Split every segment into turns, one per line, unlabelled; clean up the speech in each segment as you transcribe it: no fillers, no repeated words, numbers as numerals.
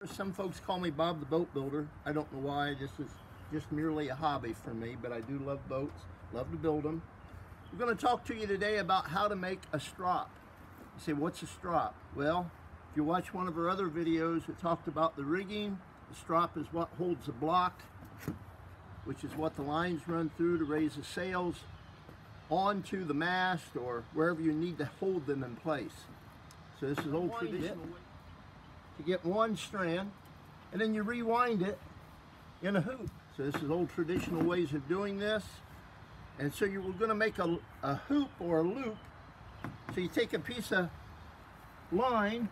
Some folks call me Bob the Boat Builder. I don't know why. This is just merely a hobby for me, but I do love boats, love to build them. I'm going to talk to you today about how to make a strop. You say, what's a strop? Well, if you watch one of our other videos, it talked about the rigging. The strop is what holds the block, which is what the lines run through to raise the sails onto the mast or wherever you need to hold them in place. So this is old traditional way to get one strand, and then you rewind it in a hoop. So this is old traditional ways of doing this. And so we're going to make a hoop or a loop. So you take a piece of line,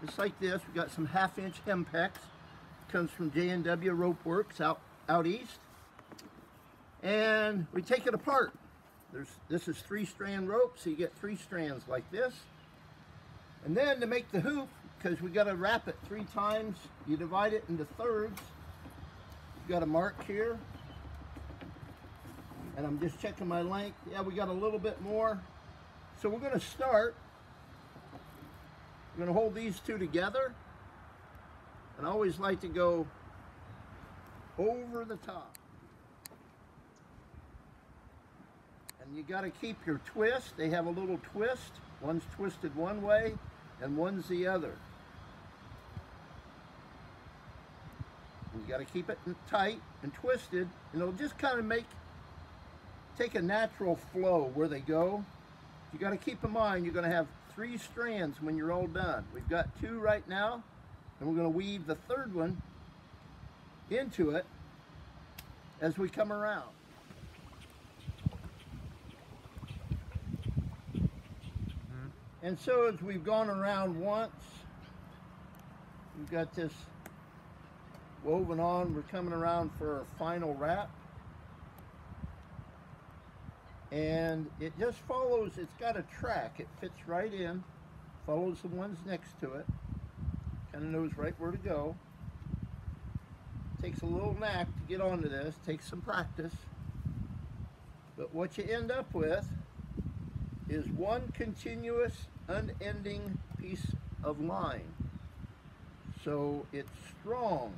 just like this. We've got some 1/2-inch Hempex. Comes from J&W Rope Works out east. And we take it apart. This is 3-strand rope, so you get 3 strands like this. And then to make the hoop, because we got to wrap it 3 times, you divide it into thirds. You got a mark here, and I'm just checking my length. Yeah, we got a little bit more. So we're going to start. We're going to hold these two together, and I always like to go over the top. And you got to keep your twist. They have a little twist. One's twisted one way and one's the other. And you got to keep it tight and twisted, and it'll just kind of take a natural flow where they go. You got to keep in mind you're going to have 3 strands when you're all done. We've got 2 right now, and we're going to weave the 3rd one into it as we come around. And so as we've gone around once, we've got this woven on, we're coming around for our final wrap. And it just follows, it's got a track, it fits right in, follows the ones next to it, kind of knows right where to go. Takes a little knack to get onto this, takes some practice. But what you end up with is one continuous, unending piece of line. So it's strong,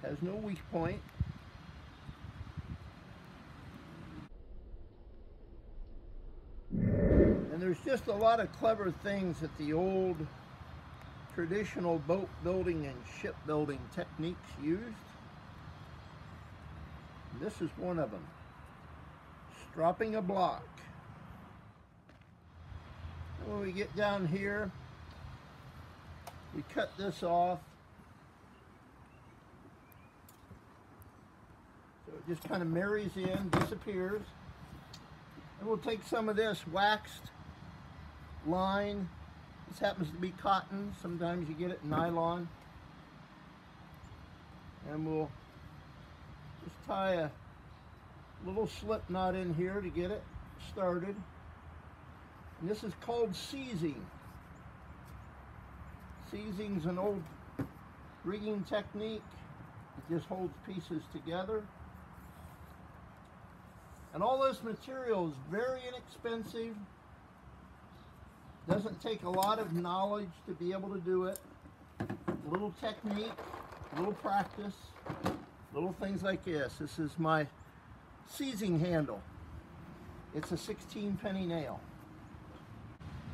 has no weak point. And there's just a lot of clever things that the old traditional boat building and shipbuilding techniques used. And this is one of them. Stropping a block. When we get down here, we cut this off. So it just kind of marries in, disappears. And we'll take some of this waxed line. This happens to be cotton. Sometimes you get it in nylon. And we'll just tie a little slip knot in here to get it started. And this is called seizing. Seizing's an old rigging technique. It just holds pieces together. And all this material is very inexpensive. Doesn't take a lot of knowledge to be able to do it. A little technique, a little practice, little things like this. This is my seizing handle. It's a 16-penny nail.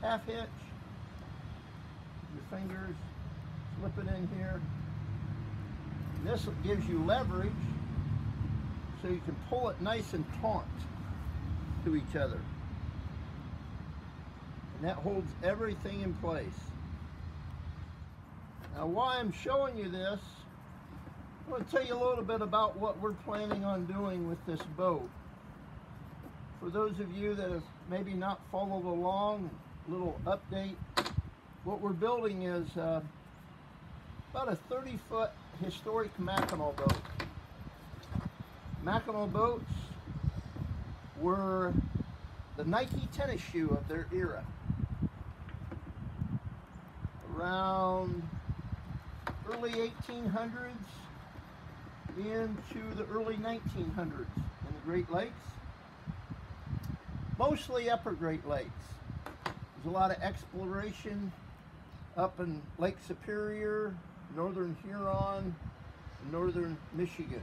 1/2 inch, your fingers, slip it in here. And this gives you leverage so you can pull it nice and taut to each other. And that holds everything in place. Now, why I'm showing you this, I'm going to tell you a little bit about what we're planning on doing with this boat. For those of you that have maybe not followed along, little update. What we're building is about a 30-foot historic Mackinac boat. Mackinac boats were the Nike tennis shoe of their era. Around early 1800s into the early 1900s in the Great Lakes. Mostly upper Great Lakes. There's a lot of exploration up in Lake Superior, northern Huron, northern Michigan.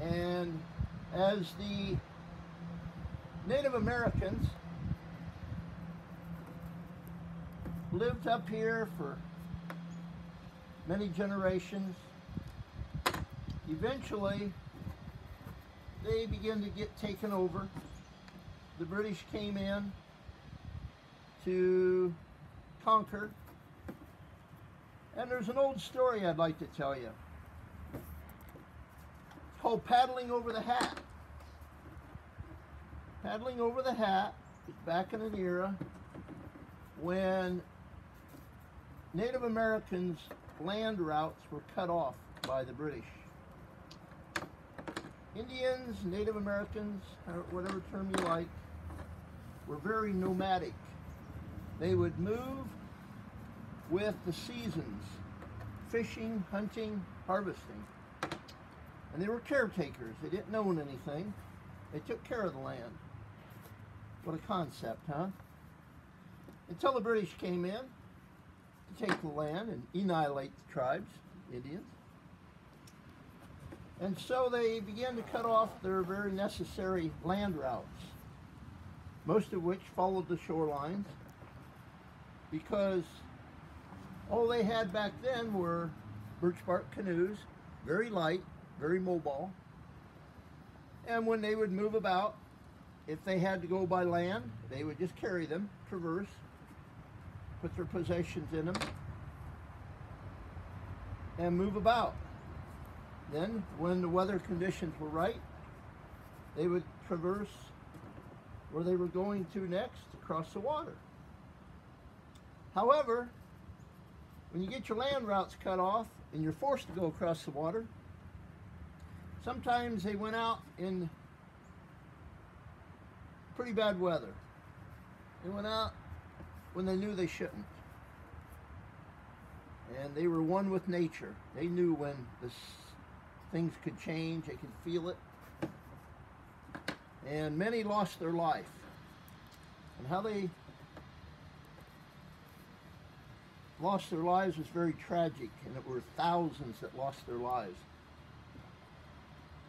And as the Native Americans lived up here for many generations, eventually they began to get taken over. The British came in to conquer. And there's an old story I'd like to tell you. It's called Paddling Over the Hat. Paddling Over the Hat is back in an era when Native Americans' land routes were cut off by the British. Indians, Native Americans, or whatever term you like, were very nomadic. They would move with the seasons, fishing, hunting, harvesting. And they were caretakers. They didn't own anything. They took care of the land. What a concept, huh? Until the British came in to take the land and annihilate the tribes, Indians. And so they began to cut off their very necessary land routes, most of which followed the shorelines, because all they had back then were birch bark canoes, very light, very mobile. And when they would move about, if they had to go by land, they would just carry them, traverse, put their possessions in them, and move about. Then, when the weather conditions were right, they would traverse where they were going to next, across the water. However, when you get your land routes cut off and you're forced to go across the water, sometimes they went out in pretty bad weather. They went out when they knew they shouldn't. And they were one with nature. They knew when things could change, they could feel it. And many lost their life. And how they lost their lives was very tragic, and it were thousands that lost their lives.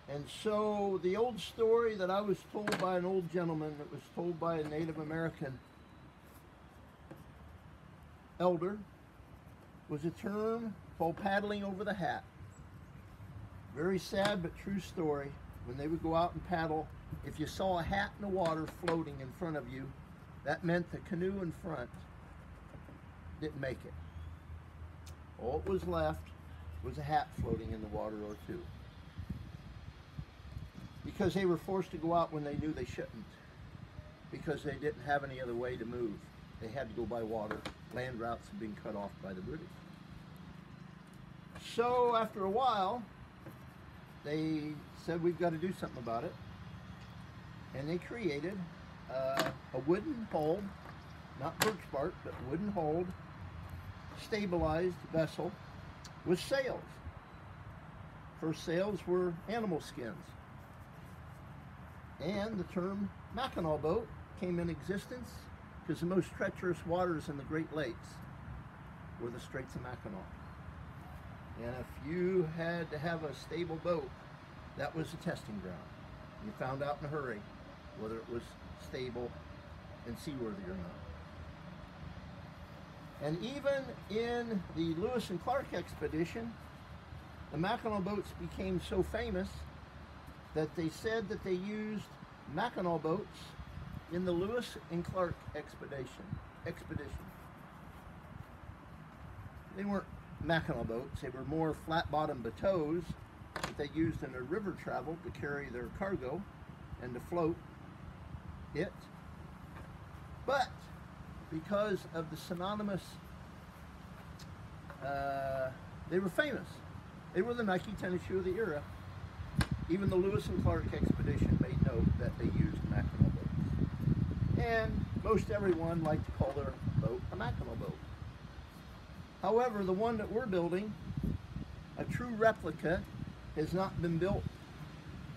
And so the old story that I was told by an old gentleman, that was told by a Native American elder, was a term called paddling over the hat. Very sad but true story. When they would go out and paddle, if you saw a hat in the water floating in front of you, that meant the canoe in front didn't make it. All that was left was a hat floating in the water or two. Because they were forced to go out when they knew they shouldn't. Because they didn't have any other way to move. They had to go by water. Land routes had been cut off by the British. So after a while, they said, we've got to do something about it. And they created a wooden hull, not birch bark, but wooden hulled, stabilized vessel with sails. First sails were animal skins. And the term Mackinaw boat came in existence because the most treacherous waters in the Great Lakes were the Straits of Mackinac. And if you had to have a stable boat, that was the testing ground. You found out in a hurry whether it was stable and seaworthy or not. And even in the Lewis and Clark expedition, the Mackinaw boats became so famous that they said that they used Mackinaw boats in the Lewis and Clark expedition. They weren't Mackinaw boats, they were more flat-bottomed bateaus that they used in their river travel to carry their cargo and to float it. But because of the synonymous, they were famous. They were the Nike tennis shoe of the era. Even the Lewis and Clark expedition made note that they used Mackinaw boats. And most everyone liked to call their boat a Mackinaw boat. However, the one that we're building, a true replica, has not been built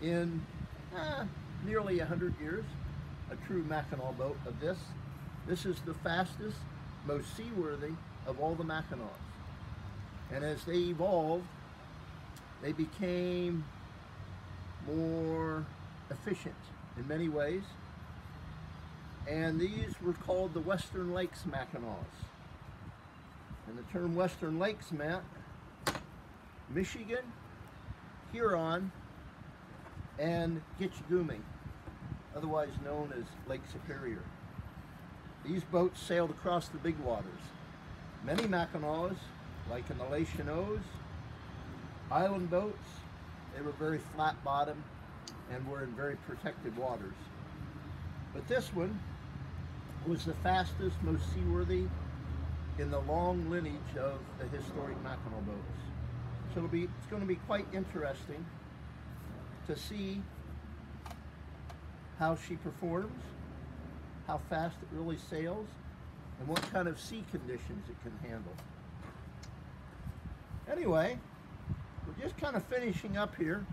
in nearly 100 years. A true Mackinaw boat of this. This is the fastest, most seaworthy of all the Mackinaws. And as they evolved, they became more efficient in many ways. And these were called the Western Lakes Mackinaws. And the term Western Lakes meant Michigan, Huron, and Gitchagumi, otherwise known as Lake Superior. These boats sailed across the big waters. Many Mackinaws, like in the Les Chenaux, island boats, they were very flat bottom and were in very protected waters. But this one was the fastest, most seaworthy in the long lineage of the historic Mackinaw boats. So it's going to be quite interesting to see how she performs, how fast it really sails, and what kind of sea conditions it can handle. Anyway, we're just kind of finishing up here,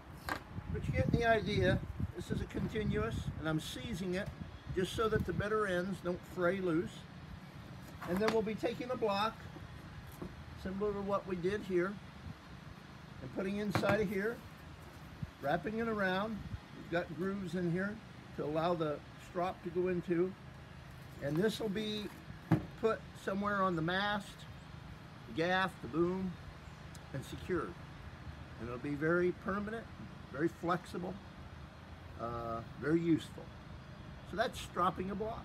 but you get the idea. This is a continuous, and I'm seizing it just so that the bitter ends don't fray loose. And then we'll be taking a block, similar to what we did here, and putting inside of here, wrapping it around. We've got grooves in here to allow the strop to go into. And this will be put somewhere on the mast, the gaff, the boom, and secured. And it'll be very permanent, very flexible, very useful. So that's stropping a block.